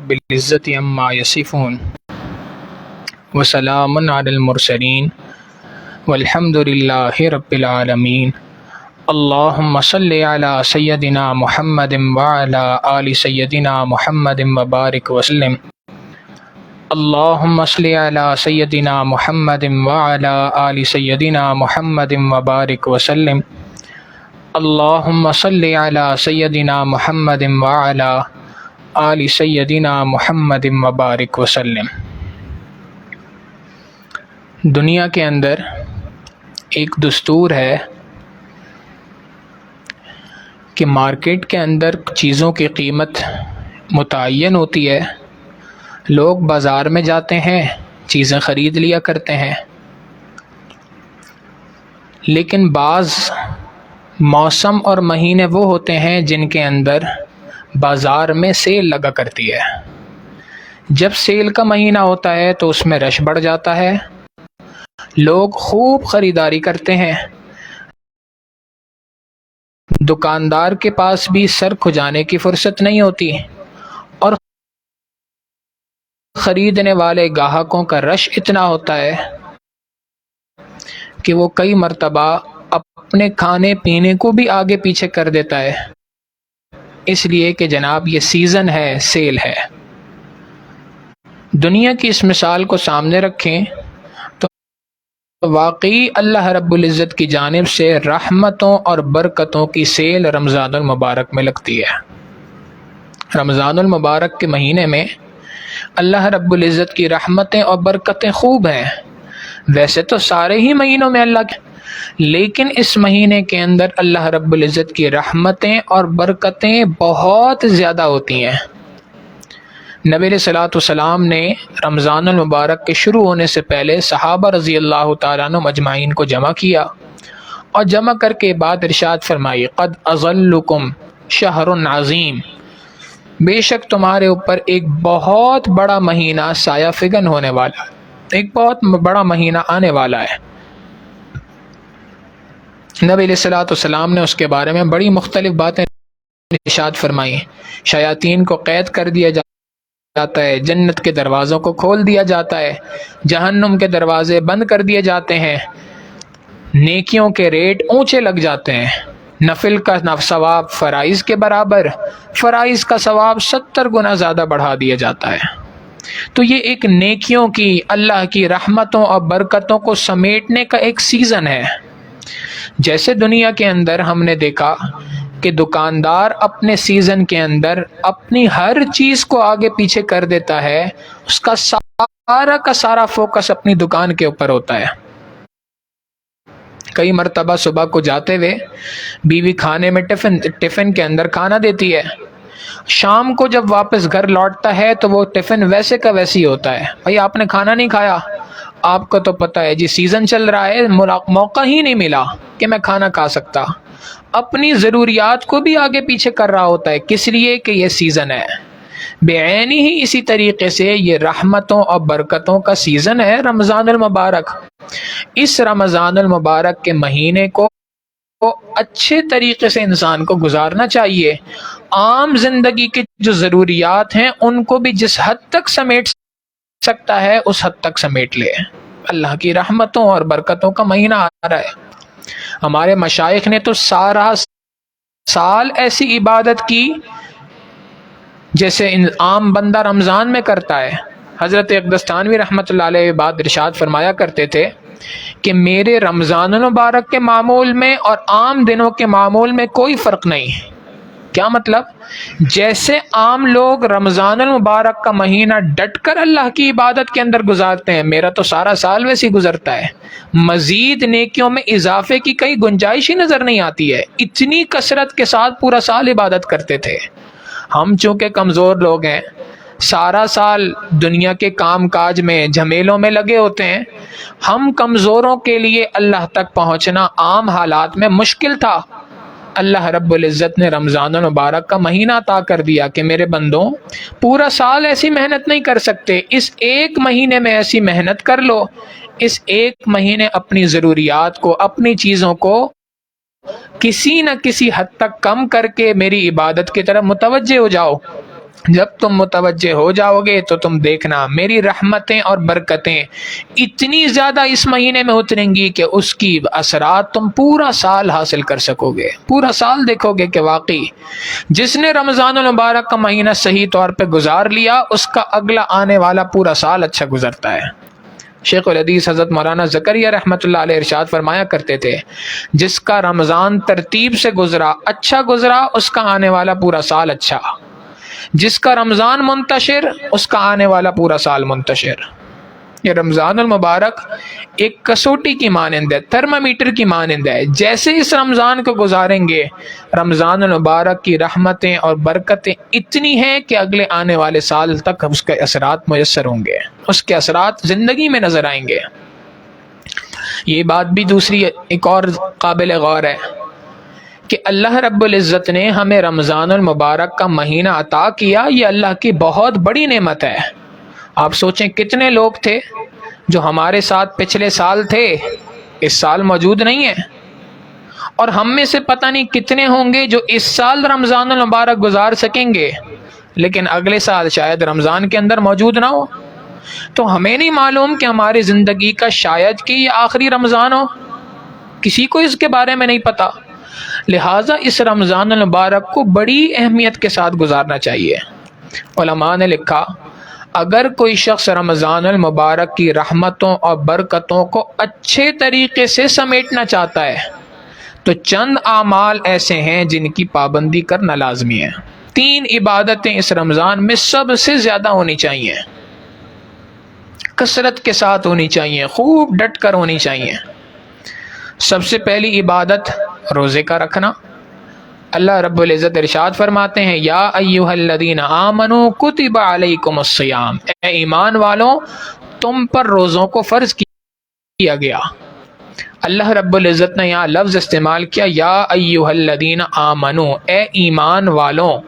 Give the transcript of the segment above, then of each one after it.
رب العزة عما يصفون وسلام على المرسلين والحمد لله رب العالمين اللهم صل على سيدنا محمد وعلى آل سيدنا محمد وبارك وسلم اللهم صل على سيدنا محمد وعلى آل سيدنا محمد وبارك وسلم اللهم صل على سيدنا محمد وعلى آل سيدنا محمد وبارك وسلم۔ دنیا کے اندر ایک دستور ہے کہ مارکیٹ کے اندر چیزوں کی قیمت متعین ہوتی ہے، لوگ بازار میں جاتے ہیں، چیزیں خرید لیا کرتے ہیں، لیکن بعض موسم اور مہینے وہ ہوتے ہیں جن کے اندر بازار میں سیل لگا کرتی ہے۔ جب سیل کا مہینہ ہوتا ہے تو اس میں رش بڑھ جاتا ہے، لوگ خوب خریداری کرتے ہیں، دکاندار کے پاس بھی سر کھجانے کی فرصت نہیں ہوتی، اور خریدنے والے گاہکوں کا رش اتنا ہوتا ہے کہ وہ کئی مرتبہ اپنے کھانے پینے کو بھی آگے پیچھے کر دیتا ہے، اس لیے کہ جناب یہ سیزن ہے، سیل ہے۔ دنیا کی اس مثال کو سامنے رکھیں تو واقعی اللہ رب العزت کی جانب سے رحمتوں اور برکتوں کی سیل رمضان المبارک میں لگتی ہے۔ رمضان المبارک کے مہینے میں اللہ رب العزت کی رحمتیں اور برکتیں خوب ہیں، ویسے تو سارے ہی مہینوں میں اللہ کے، لیکن اس مہینے کے اندر اللہ رب العزت کی رحمتیں اور برکتیں بہت زیادہ ہوتی ہیں۔ نبی علیہ الصلوۃ والسلام نے رمضان المبارک کے شروع ہونے سے پہلے صحابہ رضی اللہ تعالیٰ عنہ مجمعین کو جمع کیا، اور جمع کر کے بعد ارشاد فرمائی قد اظلکم شہر عظیم، بے شک تمہارے اوپر ایک بہت بڑا مہینہ سایہ فگن ہونے والا ہے، ایک بہت بڑا مہینہ آنے والا ہے۔ نبی علیہ الصلوۃ والسلام نے اس کے بارے میں بڑی مختلف باتیں ارشاد فرمائی۔ شیاطین کو قید کر دیا جاتا ہے، جنت کے دروازوں کو کھول دیا جاتا ہے، جہنم کے دروازے بند کر دیے جاتے ہیں، نیکیوں کے ریٹ اونچے لگ جاتے ہیں، نفل کا ثواب فرائض کے برابر، فرائض کا ثواب 70 گنا زیادہ بڑھا دیا جاتا ہے۔ تو یہ ایک نیکیوں کی، اللہ کی رحمتوں اور برکتوں کو سمیٹنے کا ایک سیزن ہے۔ جیسے دنیا کے اندر ہم نے دیکھا کہ دکاندار اپنے سیزن کے اندر اپنی ہر چیز کو آگے پیچھے کر دیتا ہے، اس کا سارا فوکس اپنی دکان کے اوپر ہوتا ہے۔ کئی مرتبہ صبح کو جاتے ہوئے بیوی کھانے میں ٹفن کے اندر کھانا دیتی ہے، شام کو جب واپس گھر لوٹتا ہے تو وہ ٹفن ویسے کا ویسی ہوتا ہے، بھائی آپ نے کھانا نہیں کھایا، آپ کو تو پتہ ہے جی سیزن چل رہا ہے، موقع ہی نہیں ملا کہ میں کھانا کھا سکتا، اپنی ضروریات کو بھی آگے پیچھے کر رہا ہوتا ہے، کس لیے کہ یہ سیزن ہے۔ بعینی ہی اسی طریقے سے یہ رحمتوں اور برکتوں کا سیزن ہے رمضان المبارک۔ اس رمضان المبارک کے مہینے کو اچھے طریقے سے انسان کو گزارنا چاہیے، عام زندگی کی جو ضروریات ہیں ان کو بھی جس حد تک سمیٹ سکتا ہے اس حد تک سمیٹ لے۔ اللہ کی رحمتوں اور برکتوں کا مہینہ آ رہا ہے۔ ہمارے مشائخ نے تو سارا سال ایسی عبادت کی جیسے عام بندہ رمضان میں کرتا ہے۔ حضرت اقدس تھانوی رحمۃ اللہ علیہ بات ارشاد فرمایا کرتے تھے کہ میرے رمضان المبارک کے معمول میں اور عام دنوں کے معمول میں کوئی فرق نہیں۔ کیا مطلب؟ جیسے عام لوگ رمضان المبارک کا مہینہ ڈٹ کر اللہ کی عبادت کے اندر گزارتے ہیں، میرا تو سارا سال ویسے ہی گزرتا ہے، مزید نیکیوں میں اضافے کی کئی گنجائش ہی نظر نہیں آتی ہے، اتنی کثرت کے ساتھ پورا سال عبادت کرتے تھے۔ ہم چونکہ کمزور لوگ ہیں، سارا سال دنیا کے کام کاج میں جھمیلوں میں لگے ہوتے ہیں، ہم کمزوروں کے لیے اللہ تک پہنچنا عام حالات میں مشکل تھا۔ اللہ رب العزت نے رمضان المبارک کا مہینہ عطا کر دیا کہ میرے بندوں پورا سال ایسی محنت نہیں کر سکتے، اس ایک مہینے میں ایسی محنت کر لو، اس ایک مہینے اپنی ضروریات کو، اپنی چیزوں کو کسی نہ کسی حد تک کم کر کے میری عبادت کی طرف متوجہ ہو جاؤ۔ جب تم متوجہ ہو جاؤ گے تو تم دیکھنا میری رحمتیں اور برکتیں اتنی زیادہ اس مہینے میں اتریں گی کہ اس کی اثرات تم پورا سال حاصل کر سکو گے، پورا سال دیکھو گے کہ واقعی جس نے رمضان المبارک کا مہینہ صحیح طور پہ گزار لیا اس کا اگلا آنے والا پورا سال اچھا گزرتا ہے۔ شیخ الحدیث حضرت مولانا زکریا رحمۃ اللہ علیہ ارشاد فرمایا کرتے تھے، جس کا رمضان ترتیب سے گزرا، اچھا گزرا، اس کا آنے والا پورا سال اچھا، جس کا رمضان منتشر اس کا آنے والا پورا سال منتشر۔ یہ رمضان المبارک ایک کسوٹی کی مانند ہے، تھرمامیٹر کی مانند ہے، جیسے اس رمضان کو گزاریں گے رمضان المبارک کی رحمتیں اور برکتیں اتنی ہیں کہ اگلے آنے والے سال تک اس کے اثرات میسر ہوں گے، اس کے اثرات زندگی میں نظر آئیں گے۔ یہ بات بھی دوسری ایک اور قابل غور ہے کہ اللہ رب العزت نے ہمیں رمضان المبارک کا مہینہ عطا کیا، یہ اللہ کی بہت بڑی نعمت ہے۔ آپ سوچیں کتنے لوگ تھے جو ہمارے ساتھ پچھلے سال تھے، اس سال موجود نہیں ہیں، اور ہم میں سے پتہ نہیں کتنے ہوں گے جو اس سال رمضان المبارک گزار سکیں گے لیکن اگلے سال شاید رمضان کے اندر موجود نہ ہو۔ تو ہمیں نہیں معلوم کہ ہماری زندگی کا شاید کہ یہ آخری رمضان ہو، کسی کو اس کے بارے میں نہیں پتہ، لہٰذا اس رمضان المبارک کو بڑی اہمیت کے ساتھ گزارنا چاہیے۔ علماء نے لکھا اگر کوئی شخص رمضان المبارک کی رحمتوں اور برکتوں کو اچھے طریقے سے سمیٹنا چاہتا ہے تو چند اعمال ایسے ہیں جن کی پابندی کرنا لازمی ہے۔ 3 عبادتیں اس رمضان میں سب سے زیادہ ہونی چاہیے، کثرت کے ساتھ ہونی چاہیے، خوب ڈٹ کر ہونی چاہیے۔ سب سے پہلی عبادت روزے کا رکھنا۔ اللہ رب العزت ارشاد فرماتے ہیں یا ایھا الذین آمنوا کتب علیکم الصیام، اے ایمان والوں تم پر روزوں کو فرض کیا گیا۔ اللہ رب العزت نے یہاں لفظ استعمال کیا یا ایھا الذین آمنوا، اے ایمان والوں۔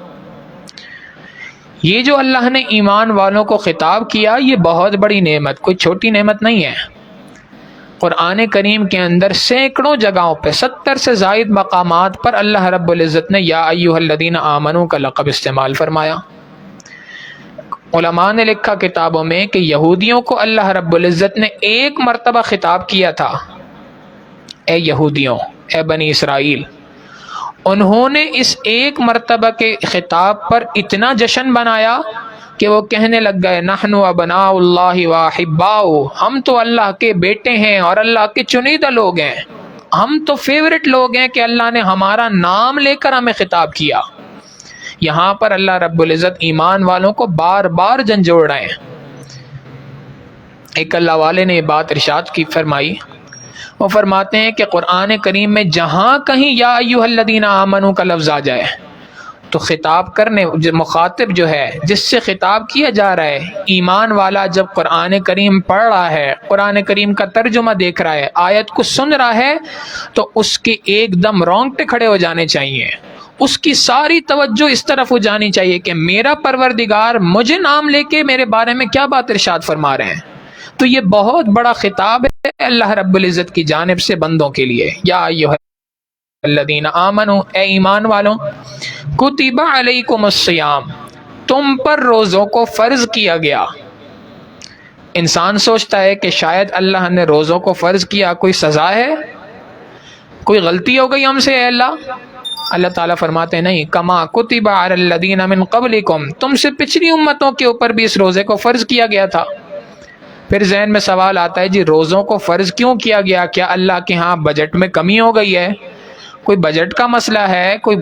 یہ جو اللہ نے ایمان والوں کو خطاب کیا یہ بہت بڑی نعمت، کوئی چھوٹی نعمت نہیں ہے۔ قرآن کریم کے اندر سینکڑوں جگہوں پہ 70 سے زائد مقامات پر اللہ رب العزت نے یا ایھا الذین آمنوا کا لقب استعمال فرمایا۔ علماء نے لکھا کتابوں میں کہ یہودیوں کو اللہ رب العزت نے ایک مرتبہ خطاب کیا تھا، اے یہودیوں، اے بنی اسرائیل۔ انہوں نے اس ایک مرتبہ کے خطاب پر اتنا جشن بنایا کہ وہ کہنے لگ گئے نحن ابناء اللہ واحباؤ، ہم تو اللہ کے بیٹے ہیں اور اللہ کے چنیدہ لوگ ہیں، ہم تو فیورٹ لوگ ہیں کہ اللہ نے ہمارا نام لے کر ہمیں خطاب کیا۔ یہاں پر اللہ رب العزت ایمان والوں کو بار بار جھنجھوڑ رہے ہیں۔ ایک اللہ والے نے یہ بات ارشاد کی فرمائی، وہ فرماتے ہیں کہ قرآن کریم میں جہاں کہیں یا ایھا الذین آمنوا کا لفظ آ جائے تو خطاب کرنے مخاطب جو ہے جس سے خطاب کیا جا رہا ہے، ایمان والا جب قرآن کریم پڑھ رہا ہے، قرآن کریم کا ترجمہ دیکھ رہا ہے، آیت کو سن رہا ہے تو اس کے ایک دم رونگٹے کھڑے ہو جانے چاہیے، اس کی ساری توجہ اس طرف ہو جانی چاہیے کہ میرا پروردگار مجھے نام لے کے میرے بارے میں کیا بات ارشاد فرما رہے ہیں۔ تو یہ بہت بڑا خطاب ہے اللہ رب العزت کی جانب سے بندوں کے لیے، یا ایھا الذین آمنوا، اے ایمان والوں، کتب علیکم الصیام، تم پر روزوں کو فرض کیا گیا۔ انسان سوچتا ہے کہ شاید اللہ نے روزوں کو فرض کیا کوئی سزا ہے، کوئی غلطی ہو گئی ہم سے، اے اللہ۔ اللہ تعالیٰ فرماتے ہیں نہیں، کما کتب علی الذین من قبلکم، تم سے پچھلی امتوں کے اوپر بھی اس روزے کو فرض کیا گیا تھا۔ پھر ذہن میں سوال آتا ہے جی روزوں کو فرض کیوں کیا گیا؟ کیا اللہ کے ہاں بجٹ میں کمی ہو گئی ہے؟ کوئی بجٹ کا مسئلہ ہے؟ کوئی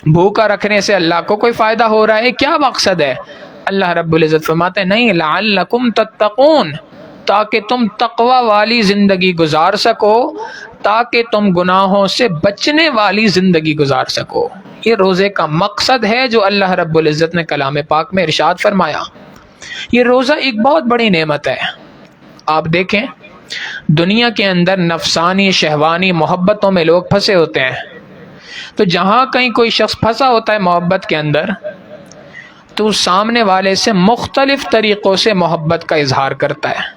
بھوکا رکھنے سے اللہ کو کوئی فائدہ ہو رہا ہے؟ کیا مقصد ہے؟ اللہ رب العزت فرماتے ہیں نہیں، لعلکم تتقون، تاکہ تم تقوی والی زندگی گزار سکو، تاکہ تم گناہوں سے بچنے والی زندگی گزار سکو۔ یہ روزے کا مقصد ہے جو اللہ رب العزت نے کلام پاک میں ارشاد فرمایا۔ یہ روزہ ایک بہت بڑی نعمت ہے۔ آپ دیکھیں دنیا کے اندر نفسانی شہوانی محبتوں میں لوگ پھنسے ہوتے ہیں، تو جہاں کہیں کوئی شخص پھنسا ہوتا ہے محبت کے اندر تو سامنے والے سے مختلف طریقوں سے محبت کا اظہار کرتا ہے۔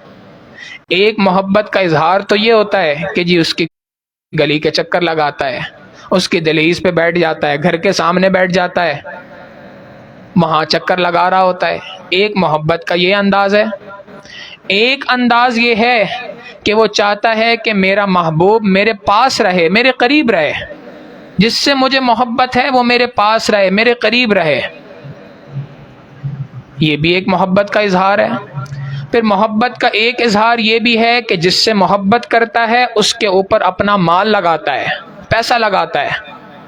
ایک محبت کا اظہار تو یہ ہوتا ہے کہ جی اس کی گلی کے چکر لگاتا ہے، اس کی دہلیز پہ بیٹھ جاتا ہے، گھر کے سامنے بیٹھ جاتا ہے، وہاں چکر لگا رہا ہوتا ہے۔ ایک محبت کا یہ انداز ہے، ایک انداز یہ ہے کہ وہ چاہتا ہے کہ میرا محبوب میرے پاس رہے، میرے قریب رہے، جس سے مجھے محبت ہے وہ میرے پاس رہے، میرے قریب رہے۔ یہ بھی ایک محبت کا اظہار ہے۔ پھر محبت کا ایک اظہار یہ بھی ہے کہ جس سے محبت کرتا ہے اس کے اوپر اپنا مال لگاتا ہے، پیسہ لگاتا ہے،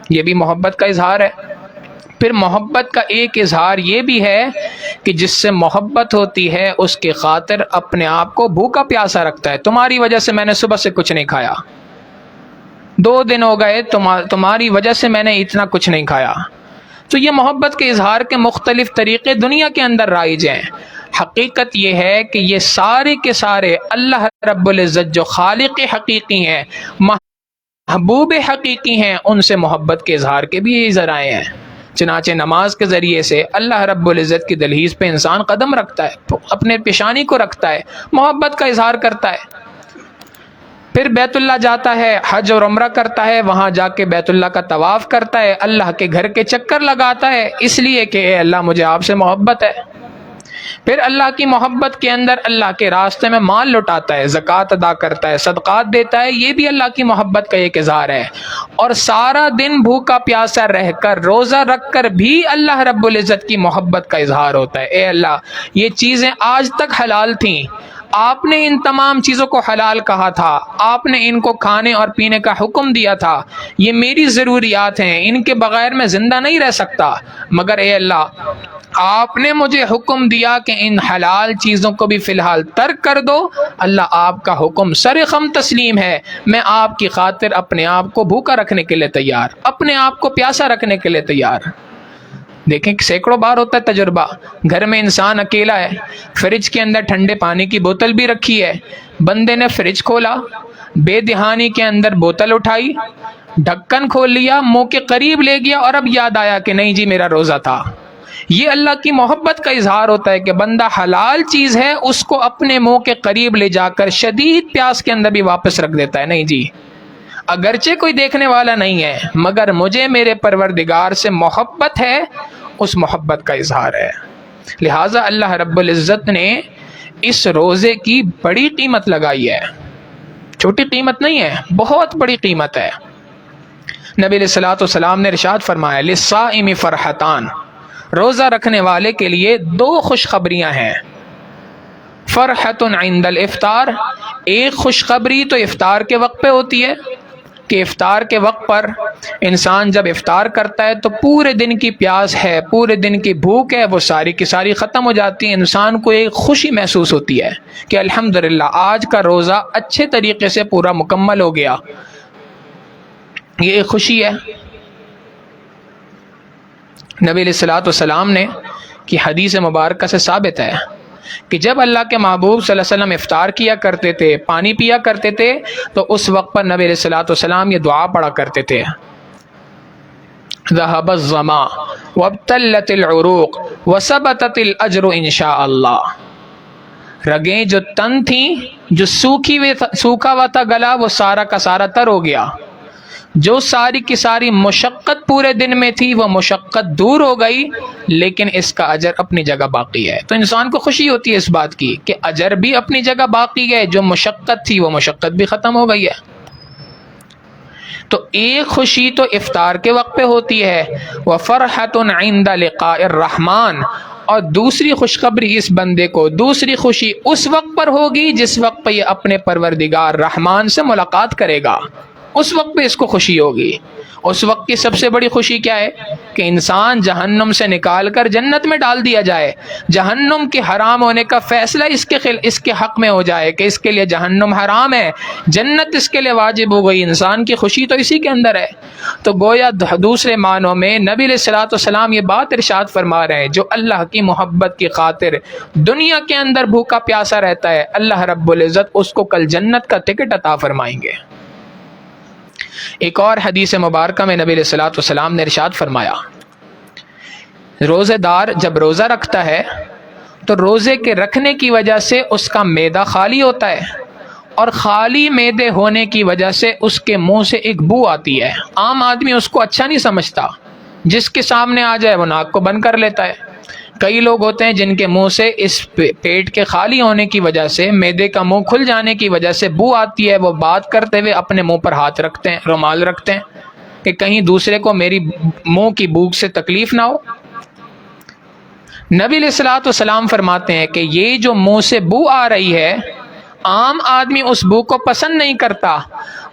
یہ بھی محبت کا اظہار ہے۔ پھر محبت کا ایک اظہار یہ بھی ہے کہ جس سے محبت ہوتی ہے اس کی خاطر اپنے آپ کو بھوکا پیاسا رکھتا ہے۔ تمہاری وجہ سے میں نے صبح سے کچھ نہیں کھایا، 2 دن ہو گئے تمہاری وجہ سے میں نے اتنا کچھ نہیں کھایا۔ تو یہ محبت کے اظہار کے مختلف طریقے دنیا کے اندر رائج ہیں۔ حقیقت یہ ہے کہ یہ سارے کے سارے اللہ رب العزت جو خالق حقیقی ہیں، محبوب حقیقی ہیں، ان سے محبت کے اظہار کے بھی یہی ذرائع ہیں۔ چنانچہ نماز کے ذریعے سے اللہ رب العزت کی دہلیز پہ انسان قدم رکھتا ہے، اپنے پیشانی کو رکھتا ہے، محبت کا اظہار کرتا ہے۔ پھر بیت اللہ جاتا ہے، حج اور عمرہ کرتا ہے، وہاں جا کے بیت اللہ کا طواف کرتا ہے، اللہ کے گھر کے چکر لگاتا ہے، اس لیے کہ اے اللہ مجھے آپ سے محبت ہے۔ پھر اللہ کی محبت کے اندر اللہ کے راستے میں مال لٹاتا ہے، زکوٰۃ ادا کرتا ہے، صدقات دیتا ہے، یہ بھی اللہ کی محبت کا ایک اظہار ہے۔ اور سارا دن بھوکا پیاسا رہ کر، روزہ رکھ کر بھی اللہ رب العزت کی محبت کا اظہار ہوتا ہے۔ اے اللہ یہ چیزیں آج تک حلال تھیں، آپ نے ان تمام چیزوں کو حلال کہا تھا، آپ نے ان کو کھانے اور پینے کا حکم دیا تھا، یہ میری ضروریات ہیں، ان کے بغیر میں زندہ نہیں رہ سکتا، مگر اے اللہ آپ نے مجھے حکم دیا کہ ان حلال چیزوں کو بھی فی الحال ترک کر دو۔ اللہ آپ کا حکم سر خم تسلیم ہے، میں آپ کی خاطر اپنے آپ کو بھوکا رکھنے کے لیے تیار، اپنے آپ کو پیاسا رکھنے کے لیے تیار۔ دیکھیں سینکڑوں بار ہوتا ہے تجربہ، گھر میں انسان اکیلا ہے، فریج کے اندر ٹھنڈے پانی کی بوتل بھی رکھی ہے، بندے نے فریج کھولا، بے دہانی کے اندر بوتل اٹھائی، ڈھکن کھول لیا، منہ کے قریب لے گیا، اور اب یاد آیا کہ نہیں جی میرا روزہ تھا۔ یہ اللہ کی محبت کا اظہار ہوتا ہے کہ بندہ حلال چیز ہے اس کو اپنے منہ کے قریب لے جا کر شدید پیاس کے اندر بھی واپس رکھ دیتا ہے، نہیں جی اگرچہ کوئی دیکھنے والا نہیں ہے مگر مجھے میرے پروردگار سے محبت ہے، اس محبت کا اظہار ہے۔ لہٰذا اللہ رب العزت نے اس روزے کی بڑی قیمت لگائی ہے، چھوٹی قیمت نہیں ہے، بہت بڑی قیمت ہے۔ نبی علیہ الصلوۃ والسلام نے ارشاد فرمایا للصائم فرحتان، روزہ رکھنے والے کے لیے 2 خوشخبریاں ہیں۔ فرحت عند الافطار، ایک خوشخبری تو افطار کے وقت پہ ہوتی ہے کہ افطار کے وقت پر انسان جب افطار کرتا ہے تو پورے دن کی پیاس ہے، پورے دن کی بھوک ہے، وہ ساری کی ساری ختم ہو جاتی ہے، انسان کو ایک خوشی محسوس ہوتی ہے کہ الحمدللہ آج کا روزہ اچھے طریقے سے پورا مکمل ہو گیا، یہ ایک خوشی ہے۔ نبی علیہ الصلوۃ والسلام نے کہ حدیث مبارکہ سے ثابت ہے کہ جب اللہ کے محبوب صلی اللہ علیہ وسلم افطار کیا کرتے تھے، پانی پیا کرتے تھے، تو اس وقت پر نبی علیہ الصلوۃ والسلام یہ دعا پڑھا کرتے تھے ذهب الظما وابتلت العروق وثبتت الاجر ان شاء اللہ، رگیں جو تن تھیں، جو سوکھا ہوا تھا گلا، وہ سارا کا سارا تر ہو گیا، جو ساری کی ساری مشقت پورے دن میں تھی وہ مشقت دور ہو گئی، لیکن اس کا اجر اپنی جگہ باقی ہے۔ تو انسان کو خوشی ہوتی ہے اس بات کی کہ اجر بھی اپنی جگہ باقی ہے، جو مشقت تھی وہ مشقت بھی ختم ہو گئی ہے۔ تو ایک خوشی تو افطار کے وقت پہ ہوتی ہے، وَفَرْحَةٌ عِنْدَ لِقَاءِ الرَّحْمَٰنِ، اور دوسری خوشخبری اس بندے کو، دوسری خوشی اس وقت پر ہوگی جس وقت پہ یہ اپنے پروردگار رحمان سے ملاقات کرے گا، اس وقت پہ اس کو خوشی ہوگی۔ اس وقت کی سب سے بڑی خوشی کیا ہے کہ انسان جہنم سے نکال کر جنت میں ڈال دیا جائے، جہنم کے حرام ہونے کا فیصلہ اس کے حق میں ہو جائے کہ اس کے لیے جہنم حرام ہے، جنت اس کے لیے واجب ہو گئی۔ انسان کی خوشی تو اسی کے اندر ہے۔ تو گویا دوسرے معنوں میں نبی علیہ الصلوۃ والسلام یہ بات ارشاد فرما رہے ہیں، جو اللہ کی محبت کی خاطر دنیا کے اندر بھوکا پیاسا رہتا ہے، اللہ رب العزت اس کو کل جنت کا ٹکٹ عطا فرمائیں گے۔ ایک اور حدیث مبارکہ میں نبی علیہ الصلوۃ والسلام نے ارشاد فرمایا، روزے دار جب روزہ رکھتا ہے تو روزے کے رکھنے کی وجہ سے اس کا معدہ خالی ہوتا ہے، اور خالی معدے ہونے کی وجہ سے اس کے منہ سے ایک بو آتی ہے۔ عام آدمی اس کو اچھا نہیں سمجھتا، جس کے سامنے آ جائے وہ ناک کو بند کر لیتا ہے، کئی لوگ ہوتے ہیں جن کے منہ سے اس پیٹ کے خالی ہونے کی وجہ سے، معدے کا منہ کھل جانے کی وجہ سے بو آتی ہے، وہ بات کرتے ہوئے اپنے منہ پر ہاتھ رکھتے ہیں، رومال رکھتے ہیں کہ کہیں دوسرے کو میری منہ کی بوک سے تکلیف نہ ہو۔ نبی علیہ الصلوۃ والسلام فرماتے ہیں کہ یہ جو منہ سے بو آ رہی ہے، عام آدمی اس بو کو پسند نہیں کرتا،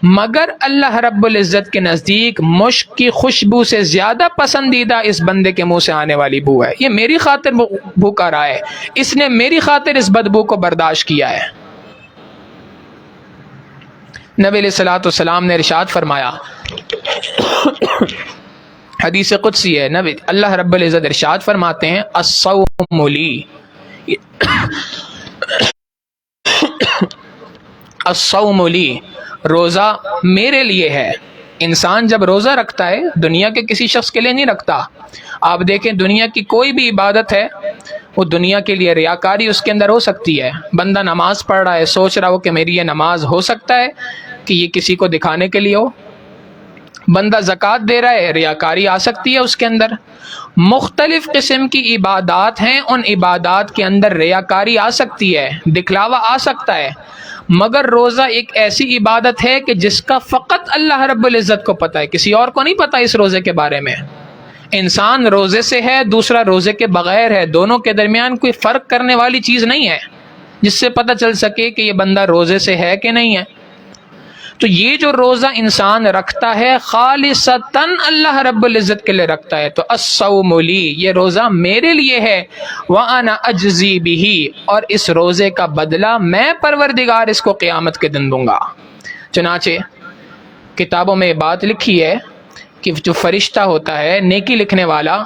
مگر اللہ رب العزت کے نزدیک مشک کی خوشبو سے زیادہ پسندیدہ اس بندے کے منہ سے آنے والی بو ہے۔ یہ میری خاطر بو کر رہا ہے، اس نے میری خاطر اس بدبو کو برداشت کیا ہے۔ نبی علیہ الصلوۃ والسلام نے ارشاد فرمایا، حدیث قدسی ہے، نبی اللہ رب العزت ارشاد فرماتے ہیں الصوم لی، الصوم لی، روزہ میرے لیے ہے۔ انسان جب روزہ رکھتا ہے دنیا کے کسی شخص کے لیے نہیں رکھتا۔ آپ دیکھیں دنیا کی کوئی بھی عبادت ہے وہ دنیا کے لیے، ریاکاری اس کے اندر ہو سکتی ہے۔ بندہ نماز پڑھ رہا ہے، سوچ رہا ہو کہ میری یہ نماز ہو سکتا ہے کہ یہ کسی کو دکھانے کے لیے ہو۔ بندہ زکوٰۃ دے رہا ہے، ریاکاری آ سکتی ہے اس کے اندر۔ مختلف قسم کی عبادات ہیں، ان عبادات کے اندر ریاکاری آ سکتی ہے، دکھلاوا آ سکتا ہے، مگر روزہ ایک ایسی عبادت ہے کہ جس کا فقط اللہ رب العزت کو پتہ ہے، کسی اور کو نہیں پتہ اس روزے کے بارے میں۔ انسان روزے سے ہے، دوسرا روزے کے بغیر ہے، دونوں کے درمیان کوئی فرق کرنے والی چیز نہیں ہے جس سے پتہ چل سکے کہ یہ بندہ روزے سے ہے کہ نہیں ہے۔ تو یہ جو روزہ انسان رکھتا ہے خالصتاً اللہ رب العزت کے لیے رکھتا ہے، تو الصوم لی، یہ روزہ میرے لیے ہے، وَأَنَا أَجْزِي بِهِ، اور اس روزے کا بدلہ میں پروردگار اس کو قیامت کے دن دوں گا۔ چنانچہ کتابوں میں یہ بات لکھی ہے کہ جو فرشتہ ہوتا ہے نیکی لکھنے والا،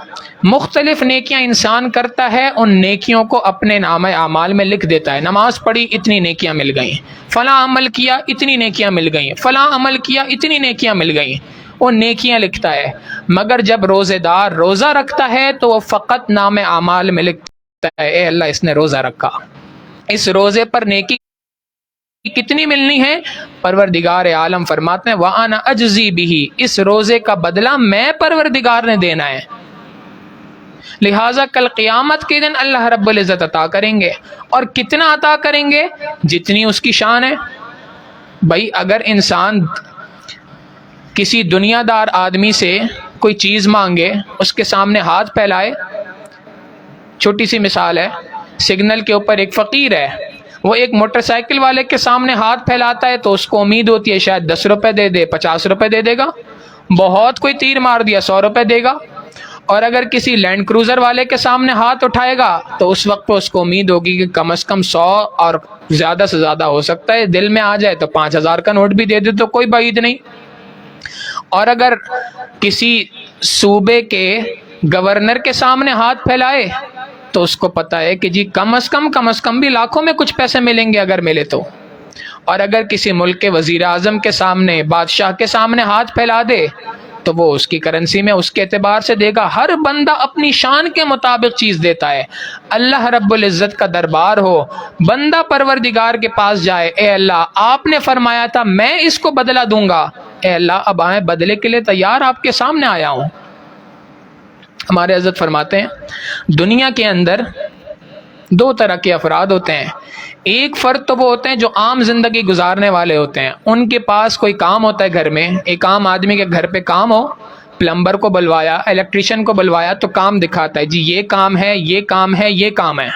مختلف نیکیاں انسان کرتا ہے، ان نیکیوں کو اپنے نامہ اعمال میں لکھ دیتا ہے۔ نماز پڑھی اتنی نیکیاں مل گئیں، فلاں عمل کیا اتنی نیکیاں مل گئیں، فلاں عمل کیا اتنی نیکیاں مل گئیں، وہ نیکیاں لکھتا ہے۔ مگر جب روزے دار روزہ رکھتا ہے تو وہ فقط نامہ اعمال میں لکھتا ہے اے اللہ اس نے روزہ رکھا، اس روزے پر نیکی کتنی ملنی ہے؟ پروردگار عالم فرماتے ہیں وَأَنَا أَجْزِي بِهِ، اس روزے کا بدلہ میں پروردگار نے دینا ہے، لہٰذا کل قیامت کے دن اللہ رب العزت عطا کریں گے، اور کتنا عطا کریں گے؟ جتنی اس کی شان ہے۔ بھائی اگر انسان کسی دنیا دار آدمی سے کوئی چیز مانگے، اس کے سامنے ہاتھ پھیلائے، چھوٹی سی مثال ہے، سگنل کے اوپر ایک فقیر ہے، وہ ایک موٹر سائیکل والے کے سامنے ہاتھ پھیلاتا ہے تو اس کو امید ہوتی ہے شاید 10 روپے دے دے، 50 روپے دے دے گا، بہت کوئی تیر مار دیا 100 روپے دے گا۔ اور اگر کسی لینڈ کروزر والے کے سامنے ہاتھ اٹھائے گا تو اس وقت پہ اس کو امید ہوگی کہ کم از کم 100 اور زیادہ سے زیادہ ہو سکتا ہے، دل میں آ جائے تو 5000 کا نوٹ بھی دے دے تو کوئی بعید نہیں۔ اور اگر کسی صوبے کے گورنر کے سامنے ہاتھ پھیلائے تو اس کو پتہ ہے کہ جی کم از کم بھی لاکھوں میں کچھ پیسے ملیں گے اگر ملے تو۔ اور اگر کسی ملک کے وزیر اعظم کے سامنے، بادشاہ کے سامنے ہاتھ پھیلا دے تو وہ اس کی کرنسی میں اس کے اعتبار سے دے گا۔ ہر بندہ اپنی شان کے مطابق چیز دیتا ہے۔ اللہ رب العزت کا دربار ہو، بندہ پروردگار کے پاس جائے، اے اللہ آپ نے فرمایا تھا میں اس کو بدلہ دوں گا، اے اللہ اب آئیں بدلے کے لیے تیار آپ کے سامنے آیا ہوں۔ ہمارے حضرت فرماتے ہیں دنیا کے اندر 2 طرح کے افراد ہوتے ہیں۔ ایک فرد تو وہ ہوتے ہیں جو عام زندگی گزارنے والے ہوتے ہیں، ان کے پاس کوئی کام ہوتا ہے گھر میں، ایک عام آدمی کے گھر پہ کام ہو، پلمبر کو بلوایا، الیکٹریشین کو بلوایا تو کام دکھاتا ہے جی یہ کام ہے، یہ کام ہے، یہ کام ہے،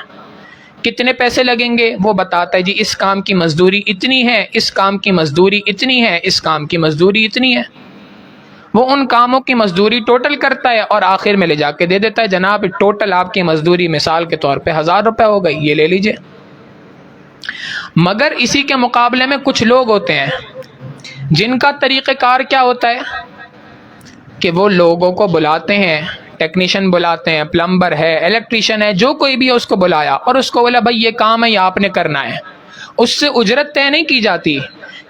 کتنے پیسے لگیں گے وہ بتاتا ہے جی اس کام کی مزدوری اتنی ہے، اس کام کی مزدوری اتنی ہے، اس کام کی مزدوری اتنی ہے۔ وہ ان کاموں کی مزدوری ٹوٹل کرتا ہے اور آخر میں لے جا کے دے دیتا ہے جناب ٹوٹل آپ کی مزدوری مثال کے طور پہ 1000 روپے ہو گئی، یہ لے لیجئے۔ مگر اسی کے مقابلے میں کچھ لوگ ہوتے ہیں جن کا طریقہ کار کیا ہوتا ہے کہ وہ لوگوں کو بلاتے ہیں، ٹیکنیشین بلاتے ہیں، پلمبر ہے، الیکٹریشین ہے، جو کوئی بھی ہے اس کو بلایا اور اس کو بولا بھائی یہ کام ہے یہ آپ نے کرنا ہے۔ اس سے اجرت طے نہیں کی جاتی۔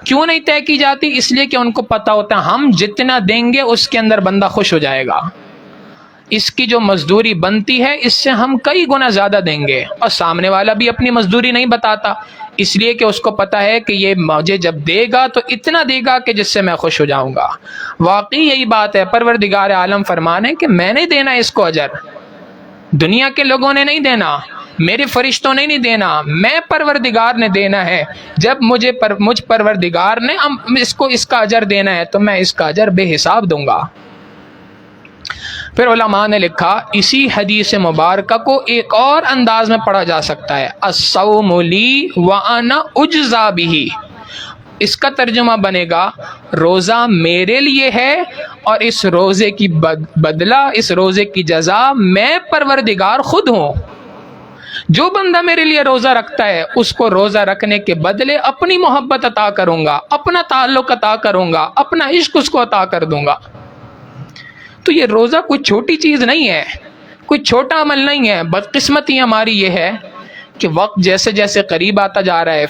کیوں نہیں طے کی جاتی؟ اس لیے کہ ان کو پتہ ہوتا ہے ہم جتنا دیں گے اس کے اندر بندہ خوش ہو جائے گا، اس کی جو مزدوری بنتی ہے اس سے ہم کئی گنا زیادہ دیں گے، اور سامنے والا بھی اپنی مزدوری نہیں بتاتا اس لیے کہ اس کو پتہ ہے کہ یہ مجھے جب دے گا تو اتنا دے گا کہ جس سے میں خوش ہو جاؤں گا۔ واقعی یہی بات ہے، پروردگار عالم فرمانے کہ میں نے دینا اس کو اجر، دنیا کے لوگوں نے نہیں دینا، میرے فرشتوں نے نہیں دینا، میں پروردگار نے دینا ہے۔ جب مجھ پروردگار نے اس کو اس کا اجر دینا ہے تو میں اس کا اجر بے حساب دوں گا۔ پھر علماء نے لکھا اسی حدیث مبارکہ کو ایک اور انداز میں پڑھا جا سکتا ہے، الصوم لی وانا اجزا بہ۔ اس کا ترجمہ بنے گا روزہ میرے لیے ہے اور اس روزے کی بدلہ، اس روزے کی جزا میں پروردگار خود ہوں۔ جو بندہ میرے لیے روزہ رکھتا ہے اس کو روزہ رکھنے کے بدلے اپنی محبت عطا کروں گا، اپنا تعلق عطا کروں گا، اپنا عشق اس کو عطا کر دوں گا۔ تو یہ روزہ کوئی چھوٹی چیز نہیں ہے، کوئی چھوٹا عمل نہیں ہے۔ بدقسمتی ہماری یہ ہے کہ وقت جیسے جیسے قریب آتا جا رہا ہے،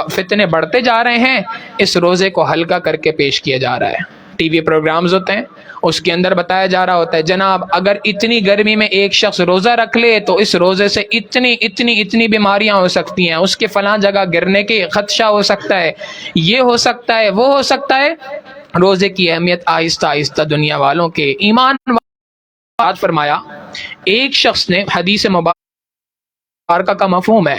فتنے بڑھتے جا رہے ہیں، اس روزے کو ہلکا کر کے پیش کیا جا رہا ہے۔ ٹی وی پروگرامز ہوتے ہیں، اس کے اندر بتایا جا رہا ہوتا ہے جناب اگر اتنی گرمی میں ایک شخص روزہ رکھ لے تو اس روزے سے اتنی بیماریاں ہو سکتی ہیں، اس کے فلاں جگہ گرنے کے خدشہ ہو سکتا ہے، یہ ہو سکتا ہے، وہ ہو سکتا ہے۔ روزے کی اہمیت آہستہ آہستہ دنیا والوں کے ایمان بات فرمایا۔ ایک شخص نے حدیث مبارکہ کا مفہوم ہے،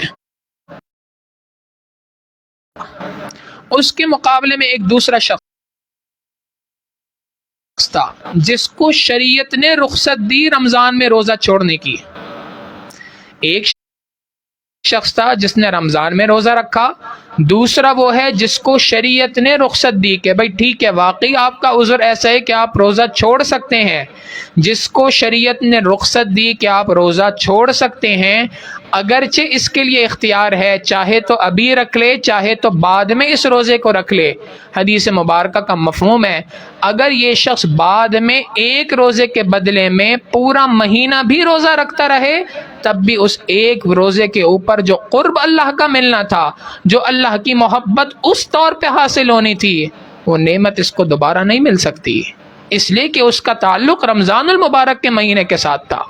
اس کے مقابلے میں ایک دوسرا شخص تھا جس کو شریعت نے رخصت دی رمضان میں روزہ چھوڑنے کی۔ ایک شخص تھا جس نے رمضان میں روزہ رکھا، دوسرا وہ ہے جس کو شریعت نے رخصت دی کہ بھائی ٹھیک ہے واقعی آپ کا عذر ایسا ہے کہ آپ روزہ چھوڑ سکتے ہیں۔ جس کو شریعت نے رخصت دی کہ آپ روزہ چھوڑ سکتے ہیں، اگرچہ اس کے لیے اختیار ہے، چاہے تو ابھی رکھ لے چاہے تو بعد میں اس روزے کو رکھ لے۔ حدیث مبارکہ کا مفہوم ہے اگر یہ شخص بعد میں ایک روزے کے بدلے میں پورا مہینہ بھی روزہ رکھتا رہے تب بھی اس ایک روزے کے اوپر جو قرب اللہ کا ملنا تھا، جو اللہ کی محبت اس طور پہ حاصل ہونی تھی، وہ نعمت اس کو دوبارہ نہیں مل سکتی، اس لیے کہ اس کا تعلق رمضان المبارک کے مہینے کے ساتھ تھا۔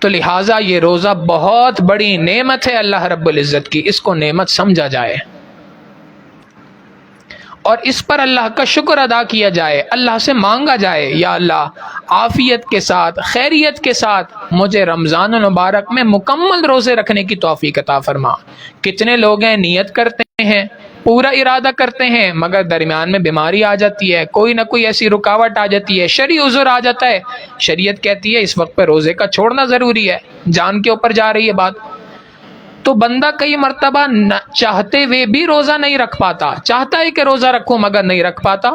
تو لہٰذا یہ روزہ بہت بڑی نعمت ہے اللہ رب العزت کی، اس کو نعمت سمجھا جائے اور اس پر اللہ کا شکر ادا کیا جائے، اللہ سے مانگا جائے یا اللہ عافیت کے ساتھ خیریت کے ساتھ مجھے رمضان المبارک میں مکمل روزے رکھنے کی توفیق عطا فرما۔ کتنے لوگ ہیں نیت کرتے ہیں، پورا ارادہ کرتے ہیں، مگر درمیان میں بیماری آ جاتی ہے، کوئی نہ کوئی ایسی رکاوٹ آ جاتی ہے، شرعی عذر آ جاتا ہے، شریعت کہتی ہے اس وقت پہ روزے کا چھوڑنا ضروری ہے، جان کے اوپر جا رہی ہے بات۔ تو بندہ کئی مرتبہ چاہتے ہوئے بھی روزہ نہیں رکھ پاتا، چاہتا ہے کہ روزہ رکھوں مگر نہیں رکھ پاتا۔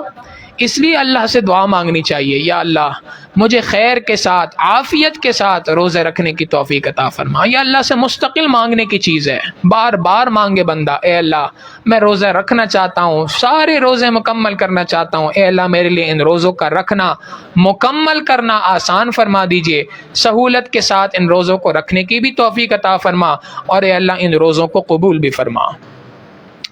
اس لیے اللہ سے دعا مانگنی چاہیے، یا اللہ مجھے خیر کے ساتھ عافیت کے ساتھ روزے رکھنے کی توفیق عطا فرما۔ یا اللہ سے مستقل مانگنے کی چیز ہے، بار بار مانگے بندہ، اے اللہ میں روزہ رکھنا چاہتا ہوں، سارے روزے مکمل کرنا چاہتا ہوں، اے اللہ میرے لیے ان روزوں کا رکھنا مکمل کرنا آسان فرما دیجئے، سہولت کے ساتھ ان روزوں کو رکھنے کی بھی توفیق عطا فرما، اور اے اللہ ان روزوں کو قبول بھی فرما۔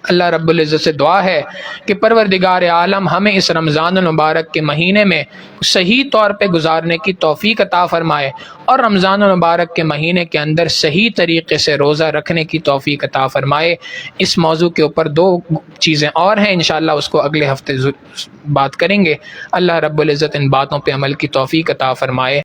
اللہ رب العزت سے دعا ہے کہ پروردگار عالم ہمیں اس رمضان المبارک کے مہینے میں صحیح طور پہ گزارنے کی توفیق عطا فرمائے، اور رمضان المبارک کے مہینے کے اندر صحیح طریقے سے روزہ رکھنے کی توفیق عطا فرمائے۔ اس موضوع کے اوپر دو چیزیں اور ہیں، انشاءاللہ اس کو اگلے ہفتے بات کریں گے۔ اللہ رب العزت ان باتوں پہ عمل کی توفیق عطا فرمائے۔